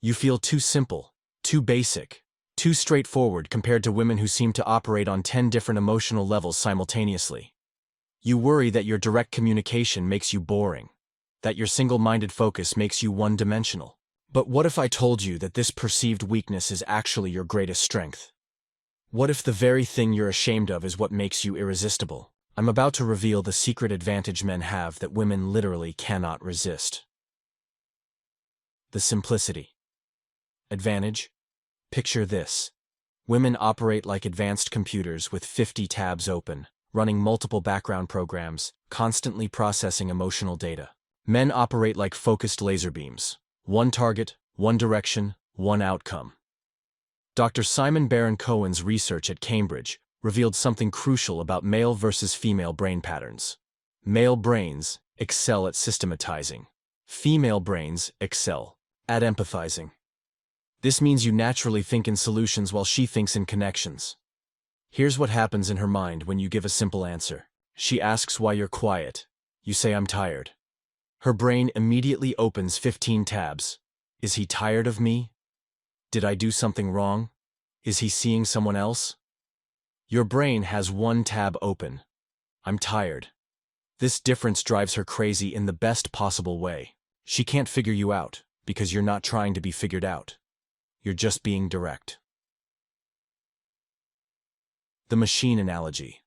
You feel too simple, too basic, too straightforward compared to women who seem to operate on 10 different emotional levels simultaneously. You worry that your direct communication makes you boring, that your single-minded focus makes you one-dimensional. But what if I told you that this perceived weakness is actually your greatest strength? What if the very thing you're ashamed of is what makes you irresistible? I'm about to reveal the secret advantage men have that women literally cannot resist. The simplicity. Advantage? Picture this. Women operate like advanced computers with 50 tabs open, running multiple background programs, constantly processing emotional data. Men operate like focused laser beams. One target, one direction, one outcome. Dr. Simon Baron-Cohen's research at Cambridge revealed something crucial about male versus female brain patterns. Male brains excel at systematizing. Female brains excel at empathizing. This means you naturally think in solutions while she thinks in connections. Here's what happens in her mind when you give a simple answer. She asks why you're quiet. You say, "I'm tired." Her brain immediately opens 15 tabs. Is he tired of me? Did I do something wrong? Is he seeing someone else? Your brain has one tab open. I'm tired. This difference drives her crazy in the best possible way. She can't figure you out because you're not trying to be figured out. You're just being direct. The machine analogy.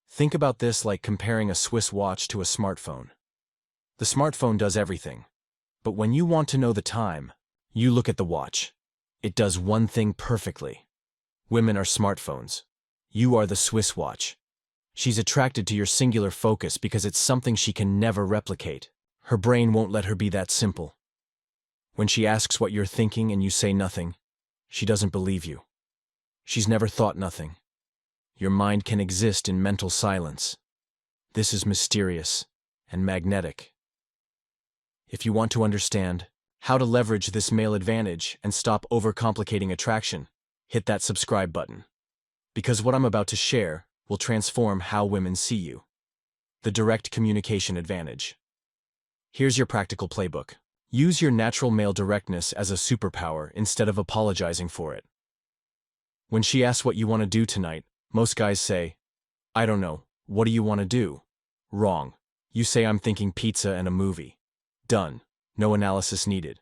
Think about this like comparing a Swiss watch to a smartphone. The smartphone does everything, but when you want to know the time, you look at the watch. It does one thing perfectly. Women are smartphones. You are the Swiss watch. She's attracted to your singular focus because it's something she can never replicate. Her brain won't let her be that simple. When she asks what you're thinking and you say nothing, she doesn't believe you. She's never thought nothing. Your mind can exist in mental silence. This is mysterious and magnetic. If you want to understand how to leverage this male advantage and stop overcomplicating attraction, hit that subscribe button. Because what I'm about to share will transform how women see you. The direct communication advantage. Here's your practical playbook. Use your natural male directness as a superpower instead of apologizing for it. When she asks what you want to do tonight, most guys say, "I don't know, what do you want to do?" Wrong. You say, "I'm thinking pizza and a movie." Done. No analysis needed.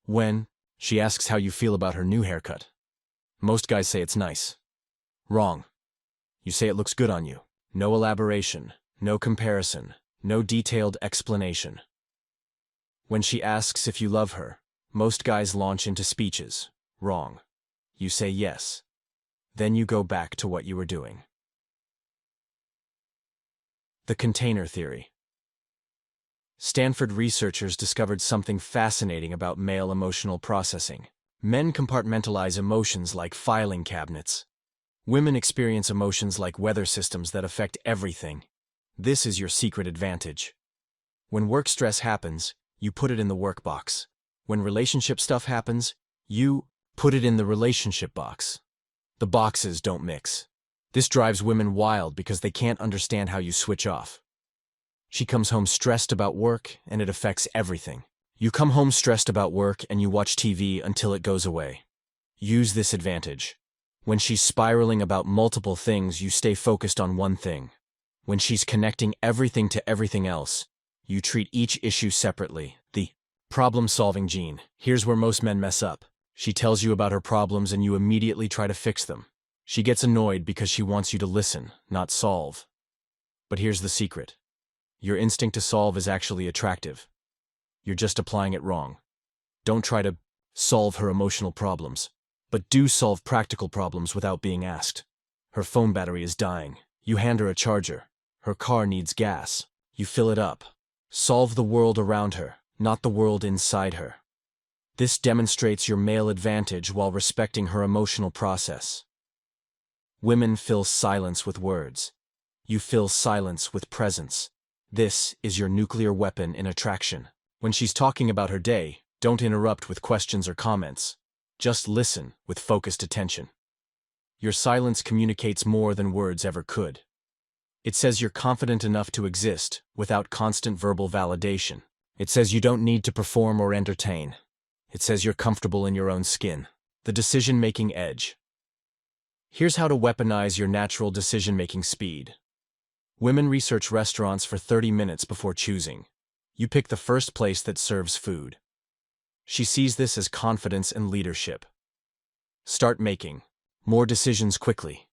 When she asks how you feel about her new haircut, most guys say it's nice. Wrong. You say it looks good on you. No elaboration, no comparison, no detailed explanation. When she asks if you love her, most guys launch into speeches. Wrong. You say yes. Then you go back to what you were doing. The container theory. Stanford researchers discovered something fascinating about male emotional processing. Men compartmentalize emotions like filing cabinets. Women experience emotions like weather systems that affect everything. This is your secret advantage. When work stress happens, you put it in the work box. When relationship stuff happens, you put it in the relationship box. The boxes don't mix. This drives women wild because they can't understand how you switch off. She comes home stressed about work, and it affects everything. You come home stressed about work, and you watch TV until it goes away. Use this advantage. When she's spiraling about multiple things, you stay focused on one thing. When she's connecting everything to everything else, you treat each issue separately. The problem-solving gene. Here's where most men mess up. She tells you about her problems and you immediately try to fix them. She gets annoyed because she wants you to listen, not solve. But here's the secret. Your instinct to solve is actually attractive. You're just applying it wrong. Don't try to solve her emotional problems, but do solve practical problems without being asked. Her phone battery is dying. You hand her a charger. Her car needs gas. You fill it up. Solve the world around her, not the world inside her. This demonstrates your male advantage while respecting her emotional process. Women fill silence with words. You fill silence with presence. This is your nuclear weapon in attraction. When she's talking about her day, don't interrupt with questions or comments. Just listen with focused attention. Your silence communicates more than words ever could. It says you're confident enough to exist without constant verbal validation. It says you don't need to perform or entertain. It says you're comfortable in your own skin. The decision-making edge. Here's how to weaponize your natural decision-making speed. Women research restaurants for 30 minutes before choosing. You pick the first place that serves food. She sees this as confidence and leadership. Start making more decisions quickly.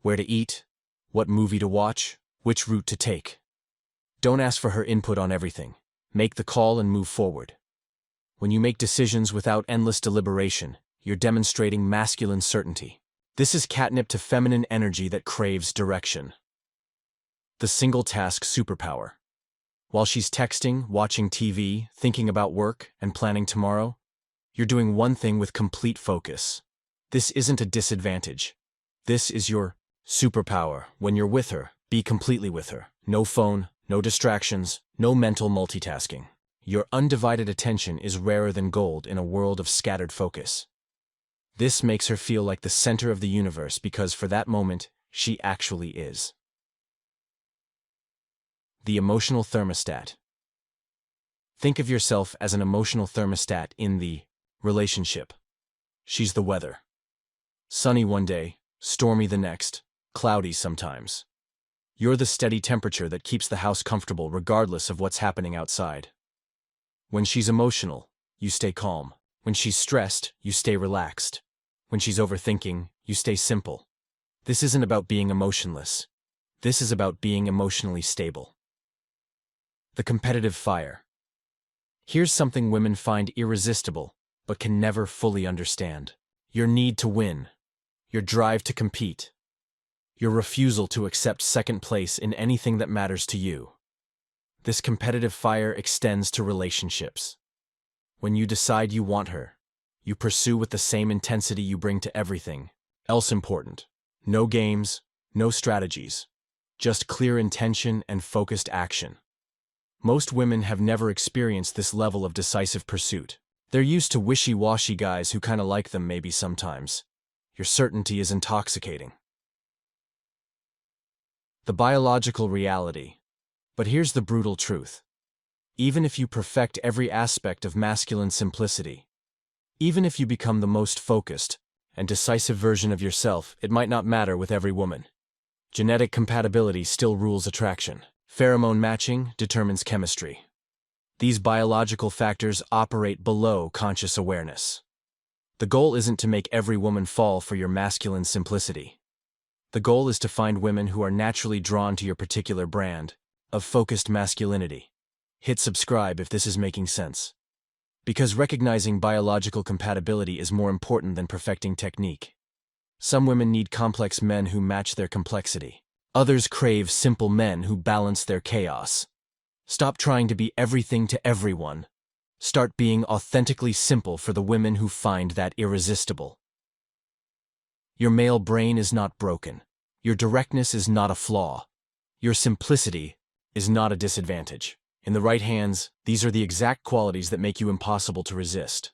Where to eat, what movie to watch, which route to take. Don't ask for her input on everything. Make the call and move forward. When you make decisions without endless deliberation, you're demonstrating masculine certainty. This is catnip to feminine energy that craves direction. The single-task superpower. While she's texting, watching TV, thinking about work, and planning tomorrow, you're doing one thing with complete focus. This isn't a disadvantage. This is your superpower. When you're with her, be completely with her. No phone, no distractions, no mental multitasking. Your undivided attention is rarer than gold in a world of scattered focus. This makes her feel like the center of the universe because for that moment, she actually is. The emotional thermostat. Think of yourself as an emotional thermostat in the relationship. She's the weather. Sunny one day, stormy the next, cloudy sometimes. You're the steady temperature that keeps the house comfortable regardless of what's happening outside. When she's emotional, you stay calm. When she's stressed, you stay relaxed. When she's overthinking, you stay simple. This isn't about being emotionless. This is about being emotionally stable. The competitive fire. Here's something women find irresistible, but can never fully understand. Your need to win. Your drive to compete. Your refusal to accept second place in anything that matters to you. This competitive fire extends to relationships. When you decide you want her, you pursue with the same intensity you bring to everything else important. No games, no strategies, just clear intention and focused action. Most women have never experienced this level of decisive pursuit. They're used to wishy-washy guys who kinda like them maybe sometimes. Your certainty is intoxicating. The biological reality. But here's the brutal truth. Even if you perfect every aspect of masculine simplicity, even if you become the most focused and decisive version of yourself, it might not matter with every woman. Genetic compatibility still rules attraction. Pheromone matching determines chemistry. These biological factors operate below conscious awareness. The goal isn't to make every woman fall for your masculine simplicity. The goal is to find women who are naturally drawn to your particular brand of focused masculinity. Hit subscribe if this is making sense. Because recognizing biological compatibility is more important than perfecting technique. Some women need complex men who match their complexity. Others crave simple men who balance their chaos. Stop trying to be everything to everyone. Start being authentically simple for the women who find that irresistible. Your male brain is not broken. Your directness is not a flaw. Your simplicity is not a disadvantage. In the right hands, these are the exact qualities that make you impossible to resist.